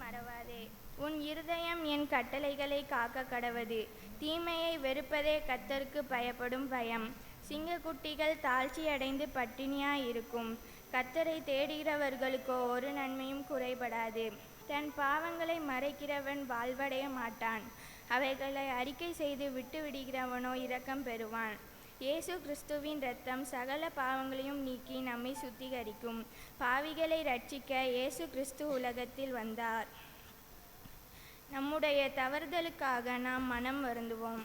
மறவாதே. உன் இருதயம் என் கட்டளைகளை காக்க கடவது. தீமையை வெறுப்பதே கர்த்தருக்கு பயப்படும் பயம். சிங்கக்குட்டிகள் தாழ்ச்சியடைந்து பட்டினியாயிருக்கும். கர்த்தரை தேடுகிறவர்களுக்கோ ஒரு நன்மையும் குறைபடாது. தன் பாவங்களை மறைக்கிறவன் வாழ்வடைய மாட்டான். அவைகளை அறிக்கை செய்து விட்டுவிடுகிறவனோ இரக்கம் பெறுவான். இயேசு கிறிஸ்துவின் இரத்தம் சகல பாவங்களையும் நீக்கி நம்மை சுத்திகரிக்கும். பாவிகளை இரட்சிக்க இயேசு கிறிஸ்து உலகத்தில் வந்தார். நம்முடைய தவறுதலுக்காக நாம் மனம் வருந்துவோம்.